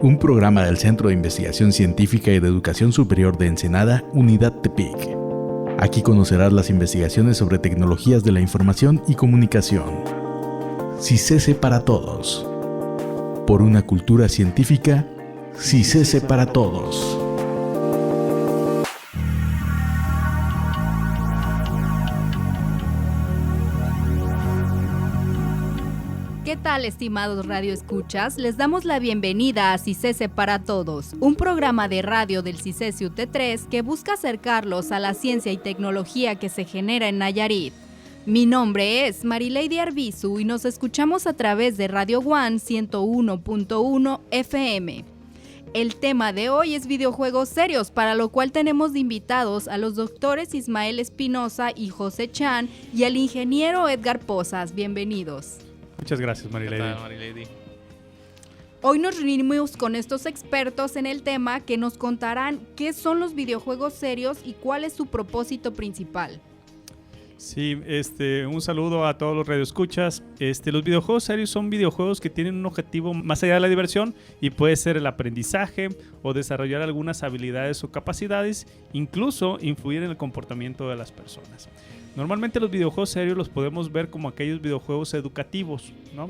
un programa del Centro de Investigación Científica y de Educación Superior de Ensenada, Unidad Tepic. Aquí conocerás las investigaciones sobre tecnologías de la información y comunicación. CICESE para todos. Por una cultura científica, CICESE para todos. ¿Qué tal, estimados radioescuchas? Les damos la bienvenida a CICESE para Todos, un programa de radio del CICESE UT3 que busca acercarlos a la ciencia y tecnología que se genera en Nayarit. Mi nombre es Marilady Arbizu y nos escuchamos a través de Radio One 101.1 FM. El tema de hoy es videojuegos serios, para lo cual tenemos de invitados a los doctores Ismael Espinosa y José Chan y al ingeniero Edgar Pozas. Bienvenidos. Muchas gracias, Marilady. ¿Qué tal, Marilady? Hoy nos reunimos con estos expertos en el tema que nos contarán qué son los videojuegos serios y cuál es su propósito principal. Sí, un saludo a todos los radioescuchas. Los videojuegos serios son videojuegos que tienen un objetivo más allá de la diversión y puede ser el aprendizaje o desarrollar algunas habilidades o capacidades, incluso influir en el comportamiento de las personas. Normalmente los videojuegos serios los podemos ver como aquellos videojuegos educativos, ¿no?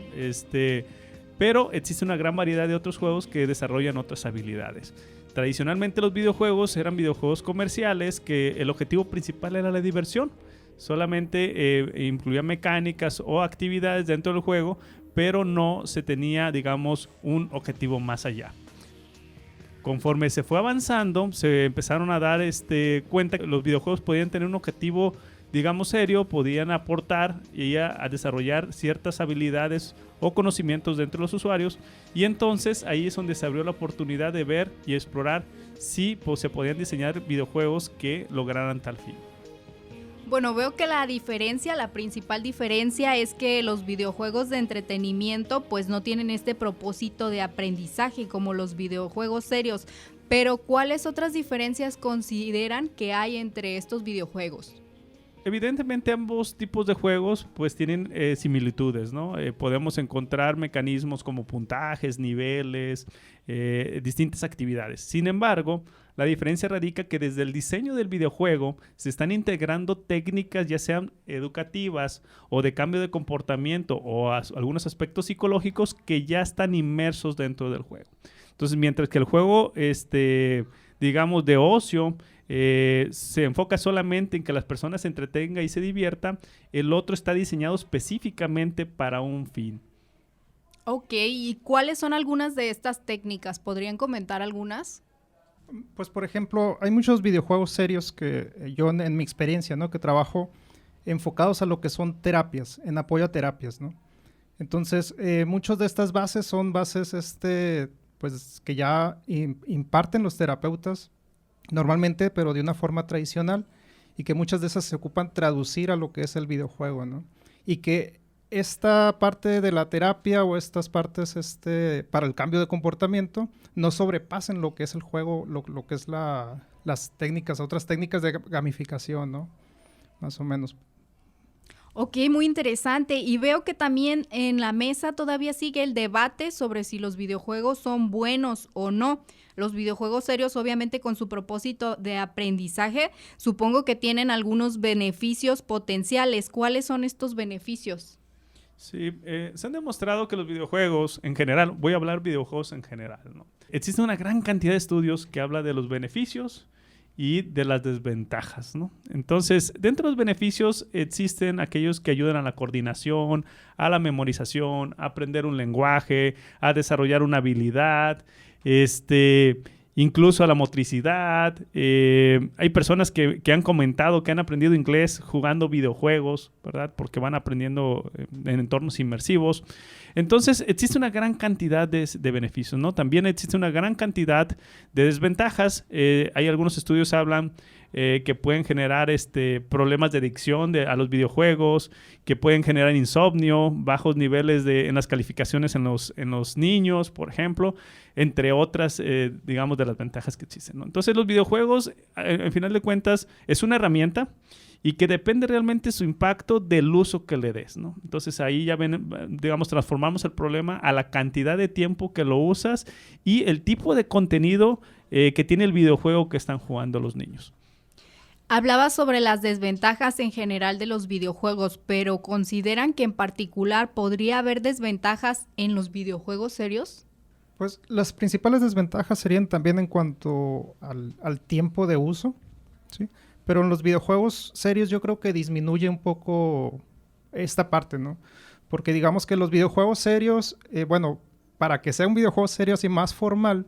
Pero existe una gran variedad de otros juegos que desarrollan otras habilidades. Tradicionalmente los videojuegos eran videojuegos comerciales que el objetivo principal era la diversión. Solamente incluía mecánicas o actividades dentro del juego, pero no se tenía, digamos, un objetivo más allá. Conforme se fue avanzando, se empezaron a dar cuenta que los videojuegos podían tener un objetivo, digamos, serio, podían aportar y a desarrollar ciertas habilidades o conocimientos dentro de los usuarios, y entonces ahí es donde se abrió la oportunidad de ver y explorar si se podían diseñar videojuegos que lograran tal fin. Bueno, veo que la principal diferencia es que los videojuegos de entretenimiento pues no tienen este propósito de aprendizaje como los videojuegos serios, pero ¿cuáles otras diferencias consideran que hay entre estos videojuegos? Evidentemente ambos tipos de juegos pues tienen similitudes, ¿no? Podemos encontrar mecanismos como puntajes, niveles, distintas actividades. Sin embargo, la diferencia radica que desde el diseño del videojuego se están integrando técnicas ya sean educativas o de cambio de comportamiento o algunos aspectos psicológicos que ya están inmersos dentro del juego. Entonces, mientras que el juego, digamos, de ocio, se enfoca solamente en que las personas se entretengan y se diviertan, el otro está diseñado específicamente para un fin. Ok, ¿y cuáles son algunas de estas técnicas? ¿Podrían comentar algunas? Pues, por ejemplo, hay muchos videojuegos serios que yo en mi experiencia, ¿no?, que trabajo enfocados a lo que son terapias, en apoyo a terapias, ¿no? Entonces, muchas de estas bases son bases pues que ya imparten los terapeutas normalmente, pero de una forma tradicional, y que muchas de esas se ocupan traducir a lo que es el videojuego, ¿no? Y que esta parte de la terapia o estas partes para el cambio de comportamiento no sobrepasen lo que es el juego, lo que es las técnicas, otras técnicas de gamificación, ¿no? Más o menos. Ok, muy interesante. Y veo que también en la mesa todavía sigue el debate sobre si los videojuegos son buenos o no. Los videojuegos serios, obviamente con su propósito de aprendizaje, supongo que tienen algunos beneficios potenciales. ¿Cuáles son estos beneficios? Sí, se han demostrado que los videojuegos en general, voy a hablar videojuegos en general, ¿no? Existe una gran cantidad de estudios que habla de los beneficios y de las desventajas, ¿no? Entonces, dentro de los beneficios existen aquellos que ayudan a la coordinación, a la memorización, a aprender un lenguaje, a desarrollar una habilidad, incluso a la motricidad. Hay personas que han comentado que han aprendido inglés jugando videojuegos, ¿verdad? Porque van aprendiendo en entornos inmersivos. Entonces, existe una gran cantidad de beneficios, ¿no? También existe una gran cantidad de desventajas. Hay algunos estudios que hablan que pueden generar problemas de adicción a los videojuegos, que pueden generar insomnio, bajos niveles en las calificaciones en los niños, por ejemplo, entre otras, digamos, de las ventajas que existen, ¿no? Entonces, los videojuegos, al final de cuentas, es una herramienta y que depende realmente su impacto del uso que le des, ¿no? Entonces ahí ya digamos, transformamos el problema a la cantidad de tiempo que lo usas y el tipo de contenido que tiene el videojuego que están jugando los niños. Hablaba sobre las desventajas en general de los videojuegos, pero ¿consideran que en particular podría haber desventajas en los videojuegos serios? Pues las principales desventajas serían también en cuanto al tiempo de uso, ¿sí? Pero en los videojuegos serios yo creo que disminuye un poco esta parte, ¿no? Porque digamos que los videojuegos serios, para que sea un videojuego serio así más formal,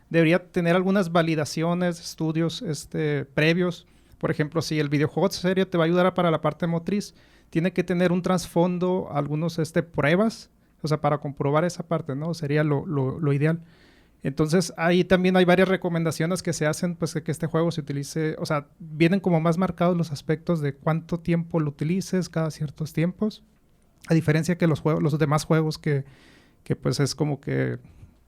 debería tener algunas validaciones, estudios previos. Por ejemplo, si el videojuego serio te va a ayudar para la parte motriz, tiene que tener un trasfondo, algunos pruebas, o sea, para comprobar esa parte, ¿no? Sería lo ideal. Entonces, ahí también hay varias recomendaciones que se hacen, pues, de que este juego se utilice, o sea, vienen como más marcados los aspectos de cuánto tiempo lo utilices cada ciertos tiempos, a diferencia que los demás juegos que pues, es como que,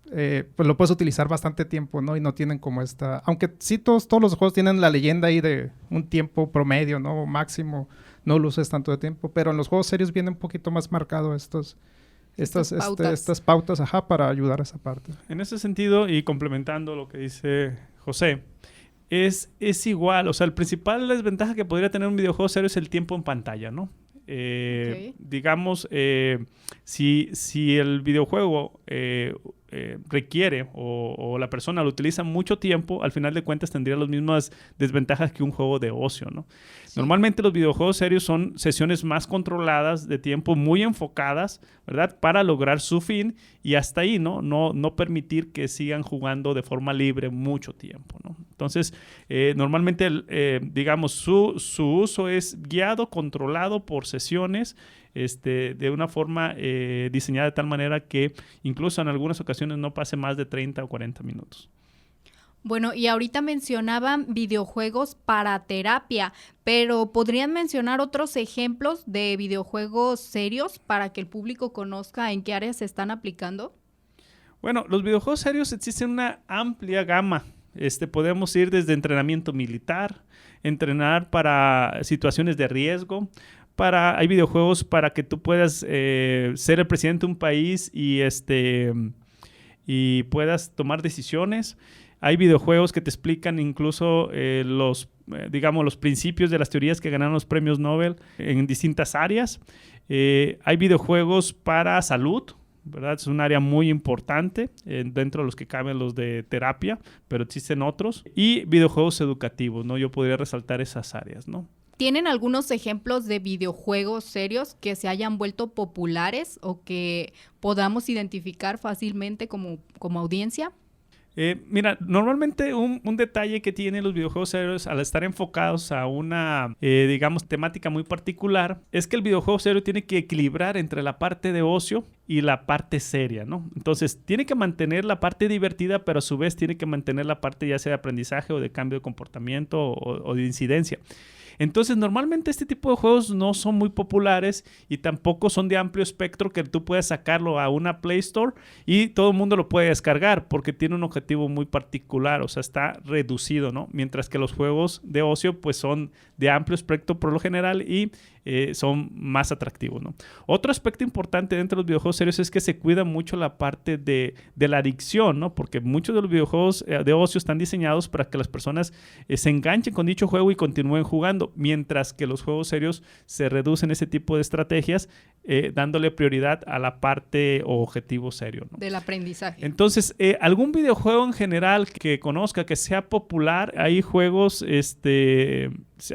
pues, lo puedes utilizar bastante tiempo, ¿no? Y no tienen como aunque sí todos los juegos tienen la leyenda ahí de un tiempo promedio, ¿no? Máximo, no lo uses tanto de tiempo, pero en los juegos serios viene un poquito más marcado estas pautas, para ayudar a esa parte. En ese sentido, y complementando lo que dice José, es igual, o sea, la principal desventaja que podría tener un videojuego serio es el tiempo en pantalla, ¿no? Okay. Digamos, si el videojuego requiere o la persona lo utiliza mucho tiempo, al final de cuentas tendría las mismas desventajas que un juego de ocio, ¿no? Sí. Normalmente los videojuegos serios son sesiones más controladas de tiempo, muy enfocadas, ¿verdad? Para lograr su fin y hasta ahí, ¿no? No permitir que sigan jugando de forma libre mucho tiempo, ¿no? Entonces, normalmente, digamos, su uso es guiado, controlado por sesiones, de una forma diseñada de tal manera que incluso en algunas ocasiones no pase más de 30 o 40 minutos. Bueno, y ahorita mencionaban videojuegos para terapia, pero ¿podrían mencionar otros ejemplos de videojuegos serios para que el público conozca en qué áreas se están aplicando? Bueno, los videojuegos serios existen una amplia gama. Podemos ir desde entrenamiento militar, entrenar para situaciones de riesgo. Hay videojuegos para que tú puedas ser el presidente de un país y puedas tomar decisiones. Hay videojuegos que te explican incluso los principios de las teorías que ganaron los premios Nobel en distintas áreas. Hay videojuegos para salud, ¿verdad? Es un área muy importante dentro de los que caben los de terapia, pero existen otros. Y videojuegos educativos, ¿no? Yo podría resaltar esas áreas, ¿no? ¿Tienen algunos ejemplos de videojuegos serios que se hayan vuelto populares o que podamos identificar fácilmente como audiencia? Mira, normalmente un detalle que tienen los videojuegos serios al estar enfocados a una, temática muy particular, es que el videojuego serio tiene que equilibrar entre la parte de ocio y la parte seria, ¿no? Entonces, tiene que mantener la parte divertida, pero a su vez tiene que mantener la parte ya sea de aprendizaje o de cambio de comportamiento o de incidencia. Entonces, normalmente este tipo de juegos no son muy populares y tampoco son de amplio espectro que tú puedas sacarlo a una Play Store y todo el mundo lo puede descargar porque tiene un objetivo muy particular, o sea, está reducido, ¿no? Mientras que los juegos de ocio, pues, son de amplio espectro por lo general y son más atractivos, ¿no? Otro aspecto importante dentro de los videojuegos serios es que se cuida mucho la parte de la adicción, ¿no? Porque muchos de los videojuegos de ocio están diseñados para que las personas se enganchen con dicho juego y continúen jugando, mientras que los juegos serios se reducen ese tipo de estrategias dándole prioridad a la parte o objetivo serio, ¿no? Del aprendizaje. Entonces, algún videojuego en general que conozca, que sea popular, hay juegos,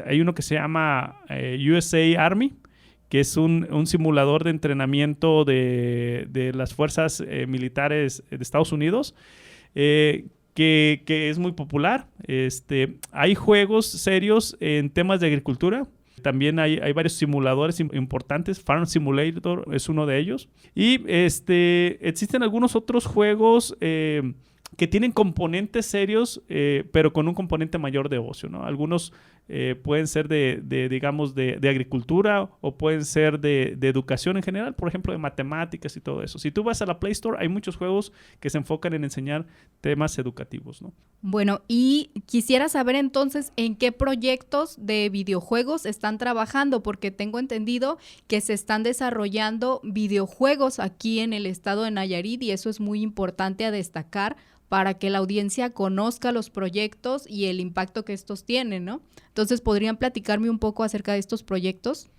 hay uno que se llama USA Army, que es un simulador de entrenamiento de las fuerzas militares de Estados Unidos, que es muy popular. Hay juegos serios en temas de agricultura. También hay varios simuladores importantes. Farm Simulator es uno de ellos. Y existen algunos otros juegos que tienen componentes serios, pero con un componente mayor de ocio, ¿no? Algunos pueden ser digamos, de agricultura o pueden ser de educación en general, por ejemplo, de matemáticas y todo eso. Si tú vas a la Play Store, hay muchos juegos que se enfocan en enseñar temas educativos, ¿no? Bueno, y quisiera saber entonces en qué proyectos de videojuegos están trabajando, porque tengo entendido que se están desarrollando videojuegos aquí en el estado de Nayarit y eso es muy importante a destacar para que la audiencia conozca los proyectos y el impacto que estos tienen, ¿no? Entonces, ¿podrían platicarme un poco acerca de estos proyectos?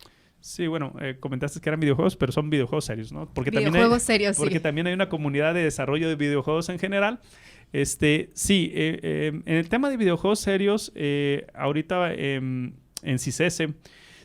Sí, bueno, comentaste que eran videojuegos, pero son videojuegos serios, ¿no? Porque videojuegos serios, porque sí. también hay una comunidad de desarrollo de videojuegos en general. Sí, en el tema de videojuegos serios, ahorita en CICESE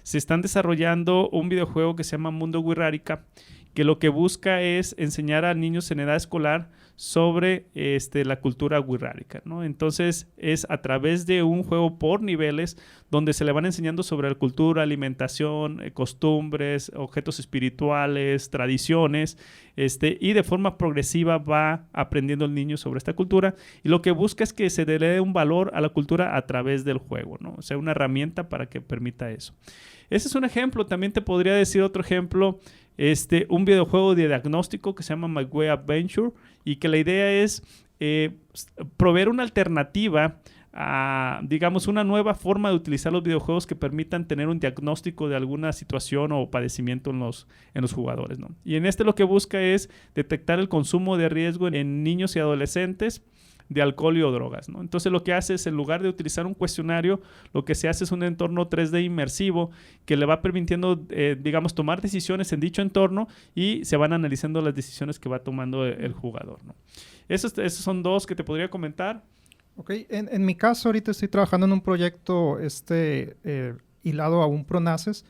se están desarrollando un videojuego que se llama Mundo Wixárika, que lo que busca es enseñar a niños en edad escolar sobre la cultura wixárika, ¿no? Entonces es a través de un juego por niveles donde se le van enseñando sobre la cultura, alimentación, costumbres, objetos espirituales, tradiciones, y de forma progresiva va aprendiendo el niño sobre esta cultura y lo que busca es que se le dé un valor a la cultura a través del juego, ¿no? O sea, una herramienta para que permita eso. Ese es un ejemplo. También te podría decir otro ejemplo, un videojuego de diagnóstico que se llama My Way Adventure y que la idea es proveer una alternativa a, digamos, una nueva forma de utilizar los videojuegos que permitan tener un diagnóstico de alguna situación o padecimiento en los jugadores, ¿no? Y en lo que busca es detectar el consumo de riesgo en niños y adolescentes de alcohol y o drogas, ¿no? Entonces lo que hace es, en lugar de utilizar un cuestionario, lo que se hace es un entorno 3D inmersivo que le va permitiendo, digamos, tomar decisiones en dicho entorno y se van analizando las decisiones que va tomando el jugador, ¿no? Esos son dos que te podría comentar. Ok, en mi caso ahorita estoy trabajando en un proyecto hilado a un PRONACES,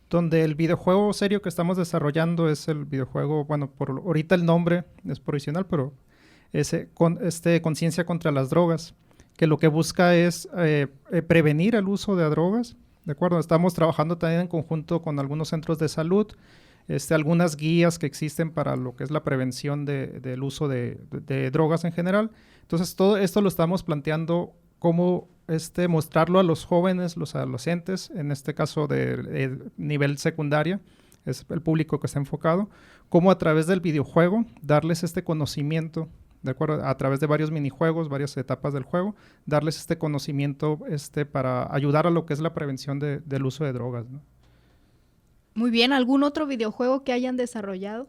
donde el videojuego serio que estamos desarrollando es el videojuego, bueno, por ahorita el nombre es provisional, pero Conciencia contra las drogas, que lo que busca es prevenir el uso de drogas, ¿de acuerdo? Estamos trabajando también en conjunto con algunos centros de salud, algunas guías que existen para lo que es la prevención del uso de drogas en general. Entonces, todo esto lo estamos planteando como mostrarlo a los jóvenes, los adolescentes, en este caso de nivel secundaria, es el público que está enfocado, cómo a través del videojuego darles este conocimiento, ¿de acuerdo? A través de varios minijuegos, varias etapas del juego, darles este conocimiento para ayudar a lo que es la prevención del uso de drogas, ¿no? Muy bien, ¿algún otro videojuego que hayan desarrollado?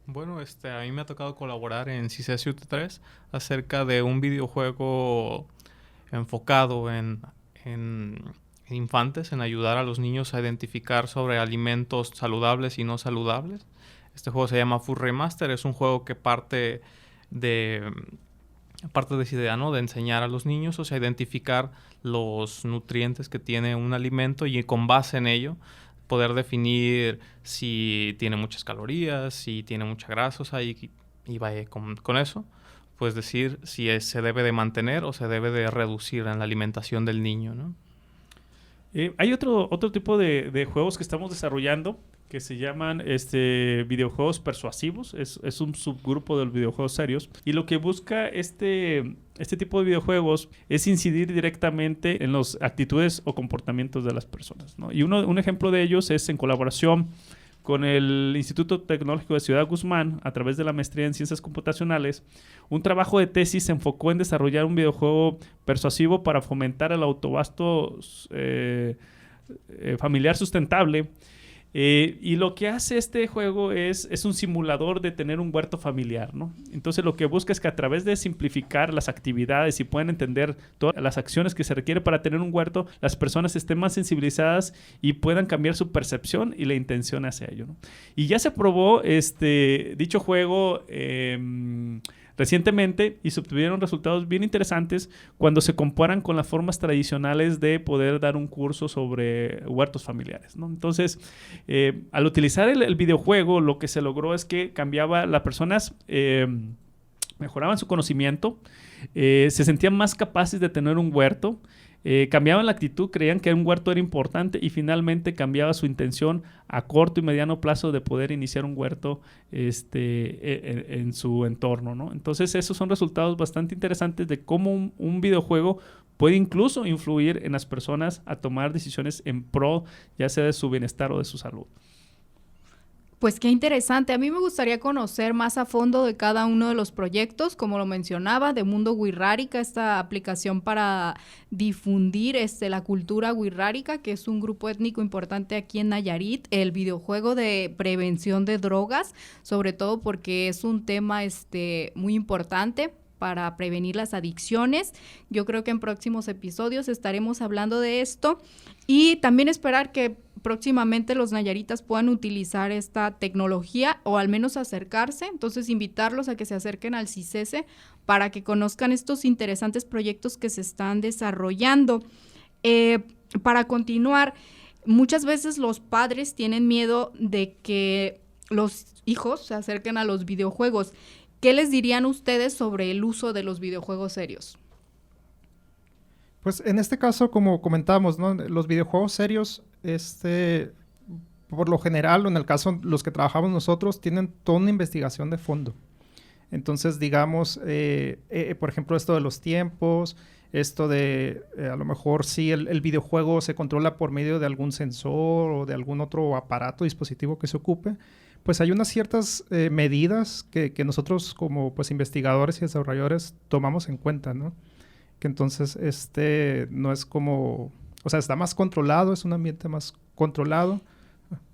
Bueno, a mí me ha tocado colaborar en CICESE UT3 acerca de un videojuego enfocado en infantes, en ayudar a los niños a identificar sobre alimentos saludables y no saludables. Este juego se llama Food Remaster, es un juego que parte de esa idea, ¿no? De enseñar a los niños, o sea, identificar los nutrientes que tiene un alimento y con base en ello poder definir si tiene muchas calorías, si tiene mucha grasa, o sea, y vaya con eso, pues decir si se debe de mantener o se debe de reducir en la alimentación del niño, ¿no? Hay otro tipo de juegos que estamos desarrollando que se llaman videojuegos persuasivos. Es un subgrupo de los videojuegos serios. Y lo que busca este tipo de videojuegos es incidir directamente en las actitudes o comportamientos de las personas, ¿no? Y un ejemplo de ellos es en colaboración con el Instituto Tecnológico de Ciudad Guzmán, a través de la maestría en Ciencias Computacionales, un trabajo de tesis se enfocó en desarrollar un videojuego persuasivo para fomentar el autoabasto familiar sustentable. Y lo que hace este juego es un simulador de tener un huerto familiar, ¿no? Entonces lo que busca es que a través de simplificar las actividades y puedan entender todas las acciones que se requiere para tener un huerto, las personas estén más sensibilizadas y puedan cambiar su percepción y la intención hacia ello, ¿no? Y ya se probó dicho juego recientemente y se obtuvieron resultados bien interesantes cuando se comparan con las formas tradicionales de poder dar un curso sobre huertos familiares, ¿no? Entonces, al utilizar el videojuego, lo que se logró es que cambiaba las personas mejoraban su conocimiento, se sentían más capaces de tener un huerto, cambiaban la actitud, creían que un huerto era importante y finalmente cambiaba su intención a corto y mediano plazo de poder iniciar un huerto en su entorno, ¿no? Entonces esos son resultados bastante interesantes de cómo un videojuego puede incluso influir en las personas a tomar decisiones en pro, ya sea de su bienestar o de su salud. Pues qué interesante. A mí me gustaría conocer más a fondo de cada uno de los proyectos, como lo mencionaba, de Mundo Wixárika, esta aplicación para difundir la cultura wixárika, que es un grupo étnico importante aquí en Nayarit, el videojuego de prevención de drogas, sobre todo porque es un tema muy importante para prevenir las adicciones. Yo creo que en próximos episodios estaremos hablando de esto y también esperar que próximamente los nayaritas puedan utilizar esta tecnología o al menos acercarse. Entonces, invitarlos a que se acerquen al CICESE para que conozcan estos interesantes proyectos que se están desarrollando. Para continuar, muchas veces los padres tienen miedo de que los hijos se acerquen a los videojuegos. ¿Qué les dirían ustedes sobre el uso de los videojuegos serios? Pues en este caso, como comentábamos, ¿no? Los videojuegos serios, por lo general, o en el caso los que trabajamos nosotros, tienen toda una investigación de fondo. Entonces, digamos, por ejemplo, esto de los tiempos, esto de, a lo mejor sí el videojuego se controla por medio de algún sensor o de algún otro aparato, dispositivo que se ocupe, pues hay unas ciertas medidas que nosotros como pues investigadores y desarrolladores tomamos en cuenta, ¿no? Que entonces no es como, o sea, está más controlado, es un ambiente más controlado.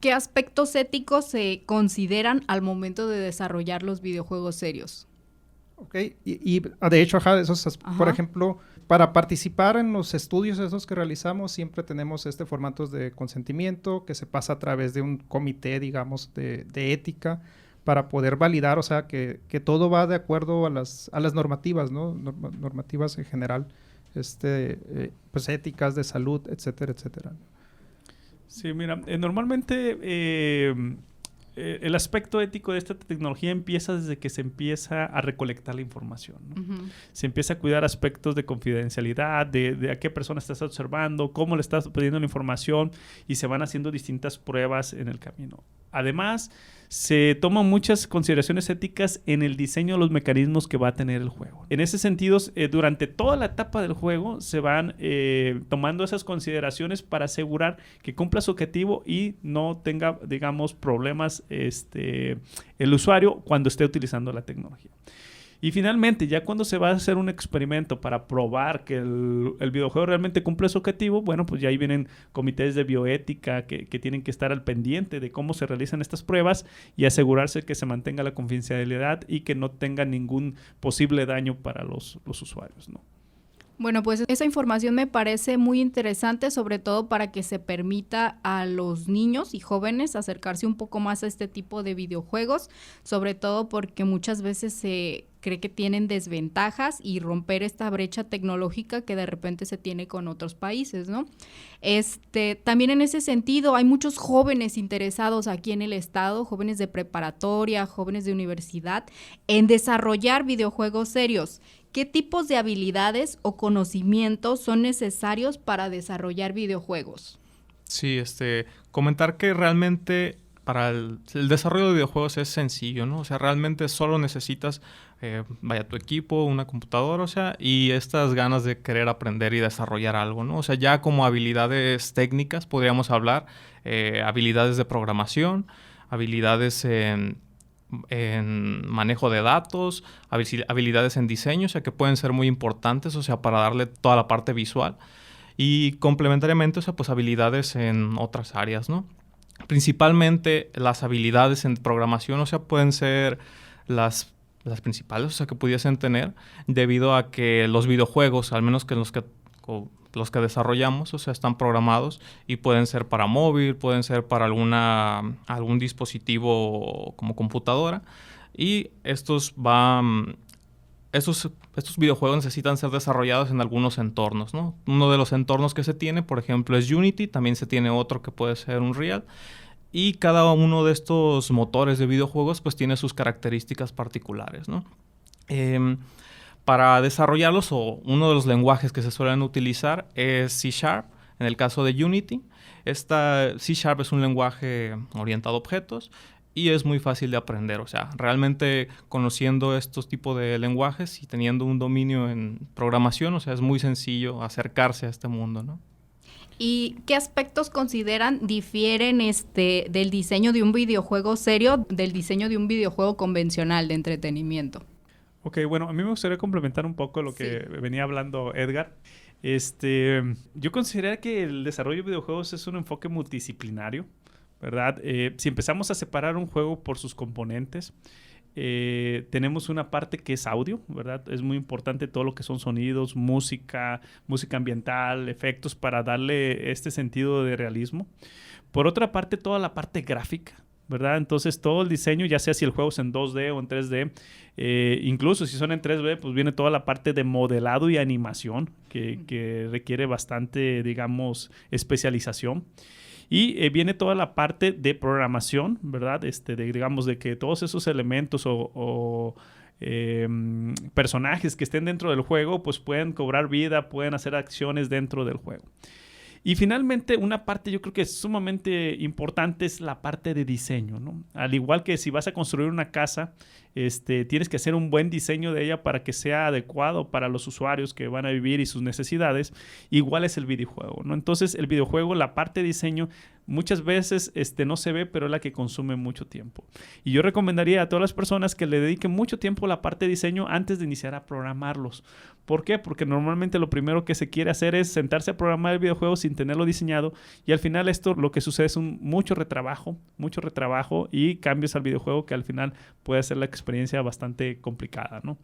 ¿Qué aspectos éticos se consideran al momento de desarrollar los videojuegos serios? Ok, y de hecho, por ejemplo, para participar en los estudios esos que realizamos, siempre tenemos formatos de consentimiento que se pasa a través de un comité, digamos, de ética para poder validar, o sea, que todo va de acuerdo a las normativas, ¿no? Normativas en general, pues éticas de salud, etcétera, etcétera. Sí, mira, normalmente el aspecto ético de esta tecnología empieza desde que se empieza a recolectar la información, ¿no? Uh-huh. Se empieza a cuidar aspectos de confidencialidad, de a qué persona estás observando, cómo le estás pidiendo la información y se van haciendo distintas pruebas en el camino. Además, se toman muchas consideraciones éticas en el diseño de los mecanismos que va a tener el juego. En ese sentido, durante toda la etapa del juego se van tomando esas consideraciones para asegurar que cumpla su objetivo y no tenga, digamos, problemas el usuario cuando esté utilizando la tecnología. Y finalmente, ya cuando se va a hacer un experimento para probar que el videojuego realmente cumple su objetivo, bueno, pues ya ahí vienen comités de bioética que tienen que estar al pendiente de cómo se realizan estas pruebas y asegurarse que se mantenga la confidencialidad y que no tenga ningún posible daño para los usuarios, ¿no? Bueno, pues esa información me parece muy interesante, sobre todo para que se permita a los niños y jóvenes acercarse un poco más a este tipo de videojuegos, sobre todo porque muchas veces se cree que tienen desventajas y romper esta brecha tecnológica que de repente se tiene con otros países, ¿no? También en ese sentido hay muchos jóvenes interesados aquí en el estado, jóvenes de preparatoria, jóvenes de universidad, en desarrollar videojuegos serios. ¿Qué tipos de habilidades o conocimientos son necesarios para desarrollar videojuegos? Sí, comentar que realmente para el desarrollo de videojuegos es sencillo, ¿no? O sea, realmente solo necesitas, tu equipo, una computadora, o sea, y estas ganas de querer aprender y desarrollar algo, ¿no? O sea, ya como habilidades técnicas podríamos hablar, habilidades de programación, habilidades en manejo de datos, habilidades en diseño, o sea, que pueden ser muy importantes, o sea, para darle toda la parte visual. Y complementariamente, o sea, pues habilidades en otras áreas, ¿no? Principalmente las habilidades en programación, o sea, pueden ser las principales, o sea, que pudiesen tener, debido a que los videojuegos, al menos que los que desarrollamos, o sea, están programados y pueden ser para móvil, pueden ser para algún dispositivo como computadora, y estos videojuegos necesitan ser desarrollados en algunos entornos, ¿no? Uno de los entornos que se tiene, por ejemplo, es Unity, también se tiene otro que puede ser Unreal, y cada uno de estos motores de videojuegos pues tiene sus características particulares, ¿no? Para desarrollarlos, o uno de los lenguajes que se suelen utilizar es C#, en el caso de Unity. C# es un lenguaje orientado a objetos y es muy fácil de aprender. O sea, realmente conociendo estos tipos de lenguajes y teniendo un dominio en programación, o sea, es muy sencillo acercarse a este mundo, ¿no? ¿Y qué aspectos consideran difieren del diseño de un videojuego serio del diseño de un videojuego convencional de entretenimiento? Ok, bueno, a mí me gustaría complementar un poco lo que venía hablando Edgar. Yo considero que el desarrollo de videojuegos es un enfoque multidisciplinario, ¿verdad? Si empezamos a separar un juego por sus componentes, tenemos una parte que es audio, ¿verdad? Es muy importante todo lo que son sonidos, música ambiental, efectos para darle este sentido de realismo. Por otra parte, toda la parte gráfica, ¿verdad? Entonces todo el diseño, ya sea si el juego es en 2D o en 3D, incluso si son en 3D, pues viene toda la parte de modelado y animación que requiere bastante, digamos, especialización. Y viene toda la parte de programación, ¿verdad? Digamos, de que todos esos elementos o personajes que estén dentro del juego, pues pueden cobrar vida, pueden hacer acciones dentro del juego. Y finalmente, una parte yo creo que es sumamente importante es la parte de diseño, ¿no? Al igual que si vas a construir una casa, tienes que hacer un buen diseño de ella para que sea adecuado para los usuarios que van a vivir y sus necesidades. Igual es el videojuego, ¿no? Entonces, el videojuego, la parte de diseño, muchas veces no se ve, pero es la que consume mucho tiempo. Y yo recomendaría a todas las personas que le dediquen mucho tiempo a la parte de diseño antes de iniciar a programarlos. ¿Por qué? Porque normalmente lo primero que se quiere hacer es sentarse a programar el videojuego sin tenerlo diseñado, y al final esto lo que sucede es mucho retrabajo y cambios al videojuego que al final puede hacer la experiencia bastante complicada, ¿no?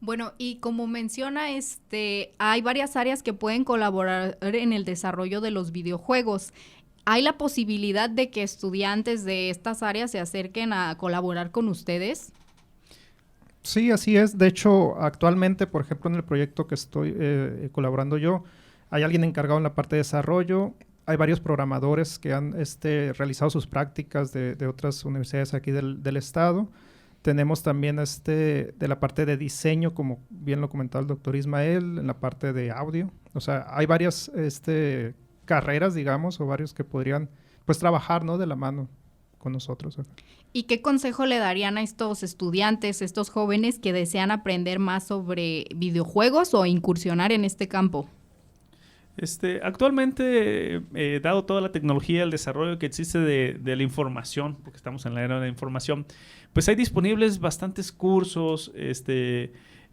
Bueno, y como menciona, hay varias áreas que pueden colaborar en el desarrollo de los videojuegos. ¿Hay la posibilidad de que estudiantes de estas áreas se acerquen a colaborar con ustedes? Sí, así es. De hecho, actualmente, por ejemplo, en el proyecto que estoy colaborando yo, hay alguien encargado en la parte de desarrollo. Hay varios programadores que han realizado sus prácticas de otras universidades aquí del estado. Tenemos también de la parte de diseño, como bien lo comentaba el doctor Ismael, en la parte de audio. O sea, hay varias carreras, digamos, o varios que podrían pues trabajar, ¿no?, de la mano con nosotros. ¿Y qué consejo le darían a estos estudiantes, estos jóvenes que desean aprender más sobre videojuegos o incursionar en este campo? Actualmente, dado toda la tecnología, el desarrollo que existe de la información, porque estamos en la era de la información, pues hay disponibles bastantes cursos,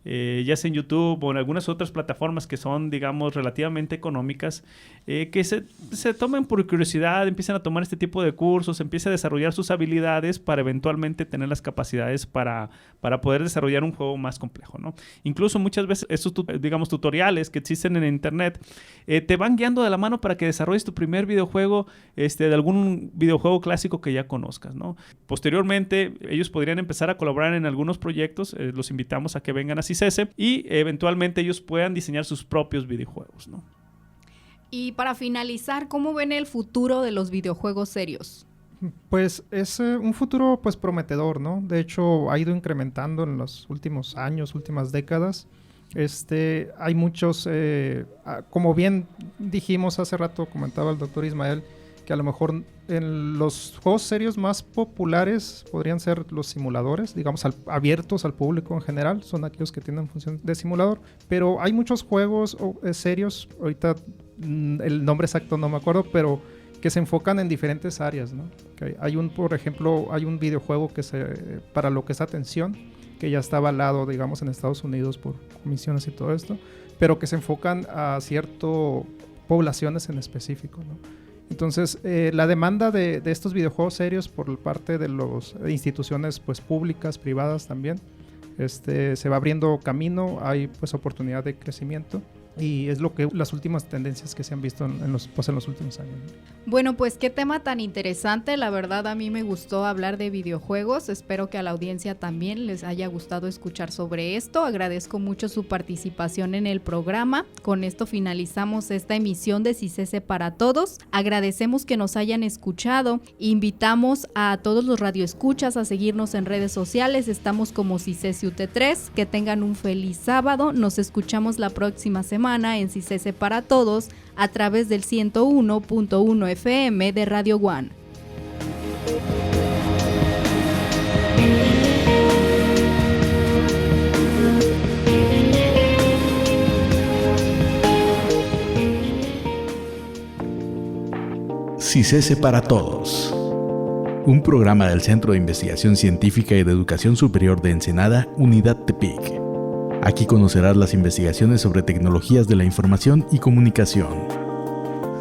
ya sea en YouTube o en algunas otras plataformas que son, digamos, relativamente económicas, que se tomen por curiosidad, empiezan a tomar este tipo de cursos, empiezan a desarrollar sus habilidades para eventualmente tener las capacidades para poder desarrollar un juego más complejo, ¿no? Incluso muchas veces estos, digamos, tutoriales que existen en internet te van guiando de la mano para que desarrolles tu primer videojuego de algún videojuego clásico que ya conozcas, ¿no? Posteriormente, ellos podrían empezar a colaborar en algunos proyectos, los invitamos a que vengan así y eventualmente ellos puedan diseñar sus propios videojuegos, ¿no? Y para finalizar, ¿cómo ven el futuro de los videojuegos serios? Pues es un futuro pues prometedor, ¿no? De hecho, ha ido incrementando en los últimos años, últimas décadas. Hay muchos, como bien dijimos hace rato, comentaba el doctor Ismael, que a lo mejor en los juegos serios más populares podrían ser los simuladores, digamos, abiertos al público en general, son aquellos que tienen función de simulador, pero hay muchos juegos serios, ahorita el nombre exacto no me acuerdo, pero que se enfocan en diferentes áreas, ¿no? Por ejemplo, hay un videojuego para lo que es atención, que ya está avalado, digamos, en Estados Unidos por comisiones y todo esto, pero que se enfocan a ciertas poblaciones en específico, ¿no? Entonces, la demanda de estos videojuegos serios por parte de las instituciones pues, públicas, privadas también, se va abriendo camino, hay pues oportunidad de crecimiento y es lo que las últimas tendencias que se han visto en los últimos años. Bueno, pues qué tema tan interesante. La verdad, a mí me gustó hablar de videojuegos. Espero que a la audiencia también les haya gustado escuchar sobre esto. Agradezco mucho su participación en el programa. Con esto finalizamos esta emisión de CICESE para Todos. Agradecemos que nos hayan escuchado. Invitamos a todos los radioescuchas a seguirnos en redes sociales. Estamos como CICESE UT3. Que tengan un feliz sábado. Nos escuchamos la próxima semana en CICESE para Todos a través del 101.1 FM de Radio One. CICESE para Todos, un programa del Centro de Investigación Científica y de Educación Superior de Ensenada, Unidad Tepic. Aquí conocerás las investigaciones sobre tecnologías de la información y comunicación.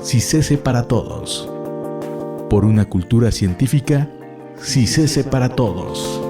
CICESE para Todos. Por una cultura científica, CICESE para Todos.